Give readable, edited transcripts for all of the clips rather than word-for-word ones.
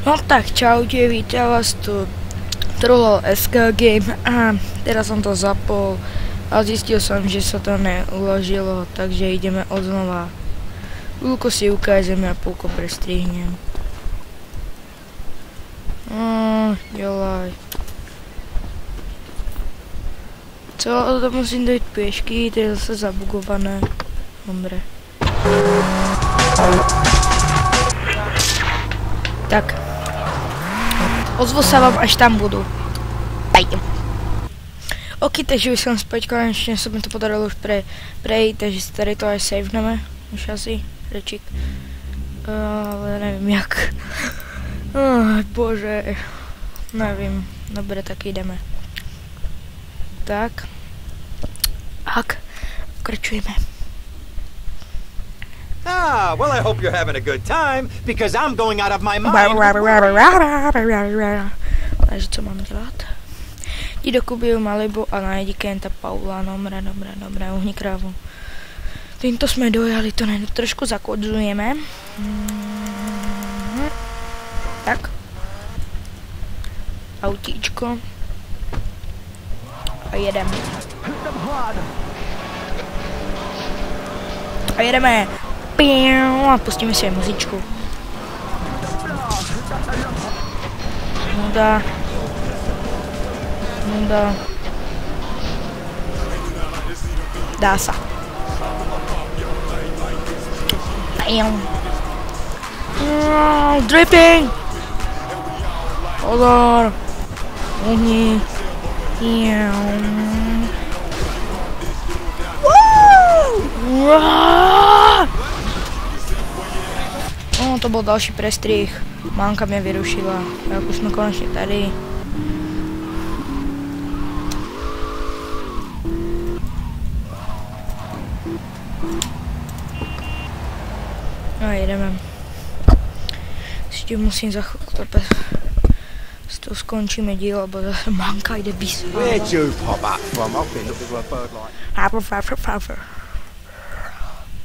No tak čaute, vítam vás tu Trollol SK Game a teraz som to zapol a zistil som, že sa to neuložilo, takže ideme odznova. Púlko si ukážem a púlko prestrihnem. Jolaj. Co, to musím dojít pěšky, to je zase zabugované. Dobre. Tak. Ozvu sa vám, až tam budu. Bye. Ok, takže už som späť, konečne sa mi to podarilo už prejít, takže si tady to aj saveneme. Už asi, rečík. Ale nevím jak. Bože. Nevím. Dobre, tak ideme. Tak. Pokračujeme. Ah, well, I hope you're having a good time, because I'm going out of my mind. Takže co mám dělat? Jdi do Kubiu Malibu a najdi Kenta Paula. Dobré, uhni krávu. Týmto jsme dojali, to trošku zakodzujeme. Tak. Autíčko. A jedeme. A jedeme. A pustíme si muzičku. Nuda. Dá sa. Dripping! Pozor! Uhni. No, to byl další prestrih. Mánka mě vyrušila. Tak už jsme konečně tady. No, jedeme. S tím musím za chvilku s tou skončíme díl, bo zase Mánka jde bísat.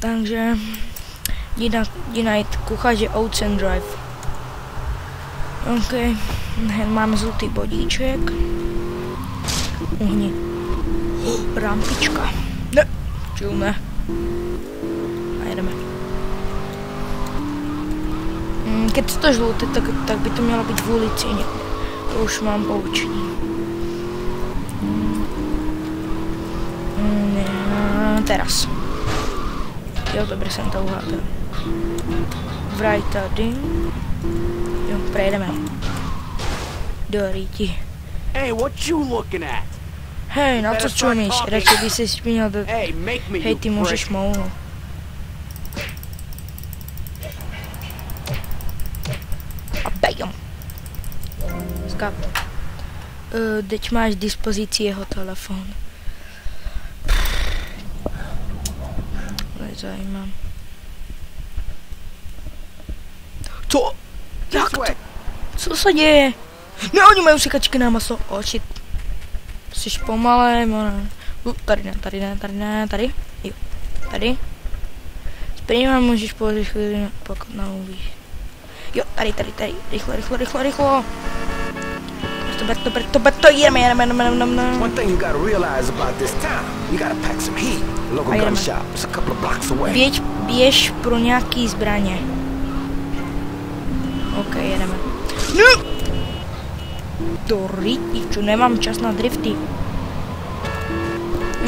Takže jdi najít kuchaře Ocean Drive. OK, hned máme zlatý bodíček. Uhni. Rampička. Ne, čilme. A jedeme. Keď to žluté, tak by to mělo být v ulici někde. To už mám poučení. Teraz. Jo, dobře jsem to uhádal. Vraj tady. Jo, prejdeme. Do rýti. Hey, what you looking at? Hej, na co čumíš? Radši by si měl do... Hej, ty můžeš mou. A bam. Skap. Teď máš k dispozici jeho telefon. Nezajímám. Co? Jak to? Co se děje? Ne, oni mají sekačky na maso. Oči. Jsi pomalé, tady ne. Tady. Jo. Tady. Sprýma můžeš položit chvíli, pokud nauvíš. Jo, tady. Rychlo. To jedeme. One thing you gotta realize about this town, you gotta pack some heat. Local gun shop is a couple of blocks away. Běž pro nějaký zbraně. OK, jedeme. No! To rytiču, nemám čas na drifty.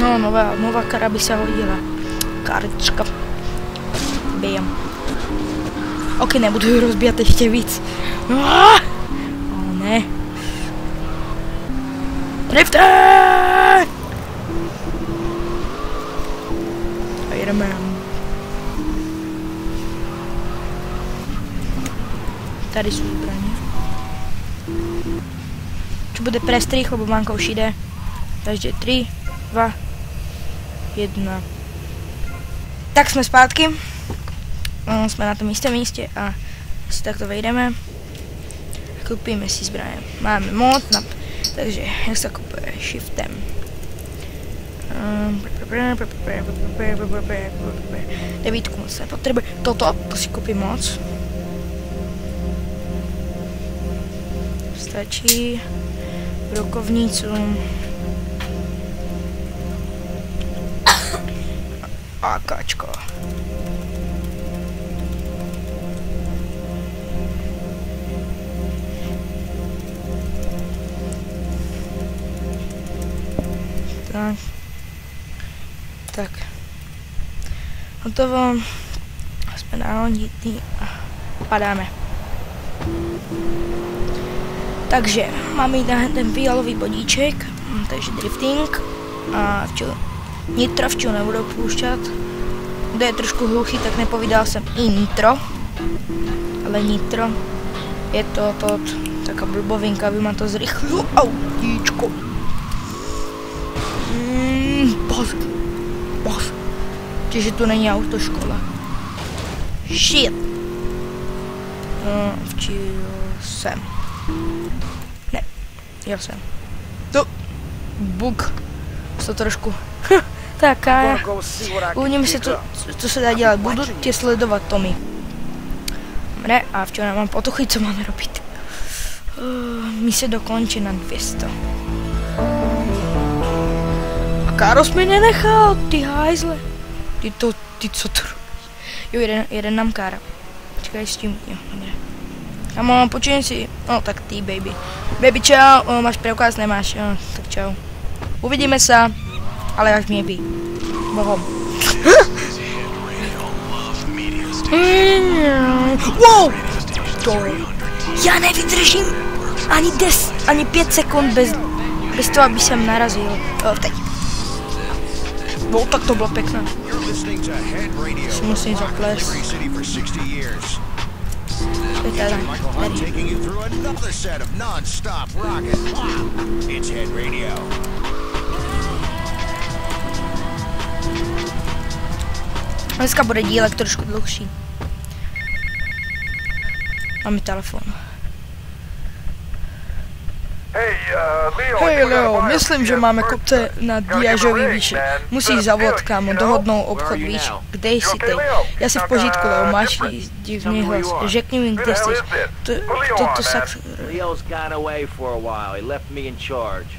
No, nová kara by se hodila. Karička. Bam. OK, nebudu ji rozbíjat ještě víc. Oh, ne. Drifty! A jedeme. Tady jsou zbraně. Čo bude prestrih, lebo Mánka už jde. Takže 3, 2, 1. Tak jsme zpátky. Jsme na tom jistém místě a si takto vejdeme. Koupíme si zbraně. Máme mod, takže jak se kupuje shiftem. Devítku moc nepotřebuje. Toto si koupím moc. stačí brokovnicům. AKčko. Tak. Hotovo. Jsme náhoditý a padáme. Takže máme jít na ten fialový bodíček, takže drifting a nitro nebudu poušťat. Kdo je trošku hluchý, tak nepovídal jsem intro, ale nitro je to taká blbovinka, aby ma to zrychlilo autíčko. Boss. Čiže tu není autoškola. Shit. Včil jsem. Ne, jel jsem. To. Bug. To trošku. Tak a uvidíme si to, co se dá dělat. Budu tě sledovat, Tommy. Ne, a včera mám potuchy, co máme robit. Mise dokončí na 200. A Káros mi nenechal, ty hajzle. Ty co to robíš? Jo, jeden nám Kára. Čekaj s tím, jo, dobré. Kamo, počujem si. No, tak ty, baby. Baby, čau, máš preukaz, nemáš, jo, tak čau. Uvidíme se, ale až mě by. Bohom. Wow! To. Já nevydržím ani 5 sekund bez toho, aby jsem narazil. Teď. No, tak to bylo pěkné. Si musím zaplést. Dneska bude dílek trošku dlouhší. Máme telefon. Hej Leo, myslím, že máme kopce na Diažový výše. Musíš zavolat, kámo, dohodnou obchod, víš, kde jsi teď? Já si v pořádku, Leo, máš divný hlas. Řekni mi, kde jsi. To sak... Leo's gone away for a while. He left me in charge.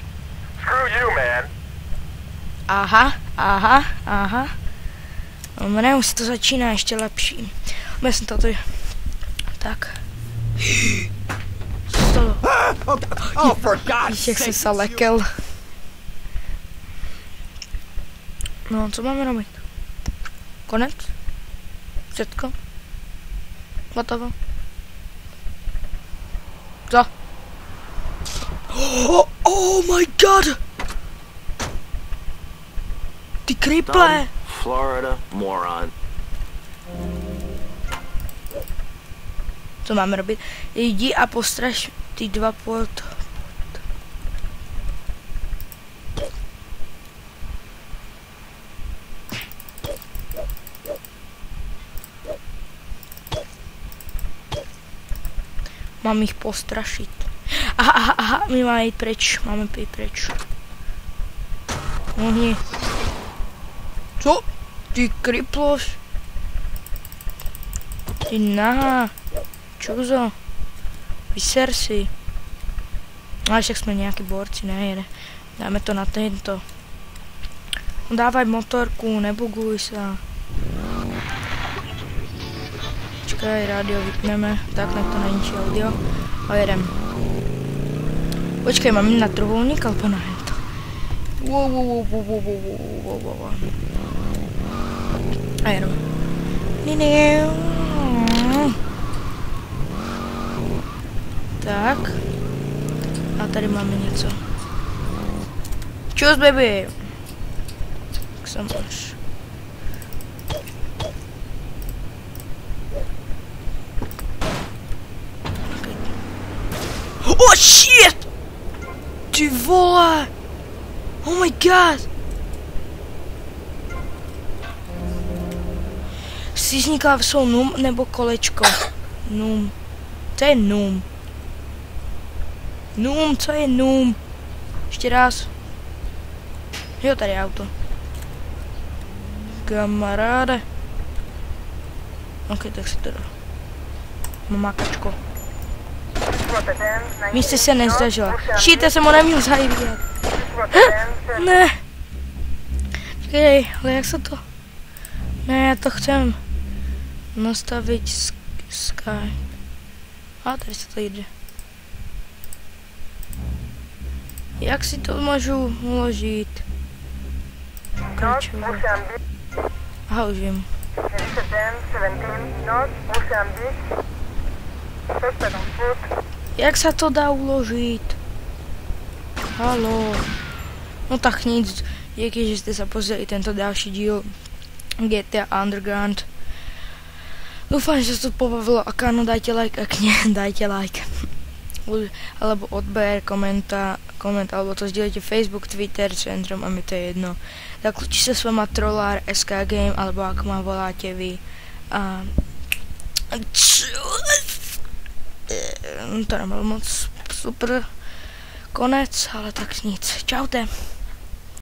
Screw you, man. Aha. Mne už to začíná ještě lepší. Myslím to tady. Tak. Oh, for God's Víš, jak sake! se zalekel. No, co máme robit? Konec? Všetko? Hotovo? Co? Oh my god! Ty kriple! Florida, moron. Co máme robit? Jdi a postraž ty dva pod. Mám jich postrašit. Aha, my máme jít pryč. Máme jít pryč. Mohni. Co? Ty kriploš. Ty nahá. Čuzo. Vyser si. Ale však jsme nějaký borci, nejde. Dáme to na tento. Dávaj motorku, nebuguj se. Čekaj, rádio vypneme. Tak, to není audio. A jedem. Počkej, mám na trojuholník, alebo na hento. Wow. A jedeme. Tak. A tady máme něco. Čus, baby. Tak se máš. Okay. Oh shit! Ty vole! Oh my god! Stížníka jsou num nebo kolečko? Num. To je num. Num, co je num? Ještě raz. Jo, tady je auto. Kamaráde. Ok, tak si to dá. Mám makačko. Místě se nezdažila. Shit, já jsem ho neměl zajímat. Ne. Počkej, ale jak se to... Ne, já to chcem nastavit Sky. A tady se to jde. Jak si to můžu uložit? Aha, už vím. Jak se to dá uložit? Haló. No tak nic, díky, že jste se pozreli tento další díl GTA Underground. Doufám, že se to pobavilo, a káno, dajte like, ak nie, dajte like. Alebo odber, koment, alebo to sdílejte Facebook, Twitter, Centrum, a mi to je jedno. Tak klučí se s vama Trollár, SK Game, alebo ako ma voláte vy. A... To nebyl moc super konec, ale tak nic. Čaute.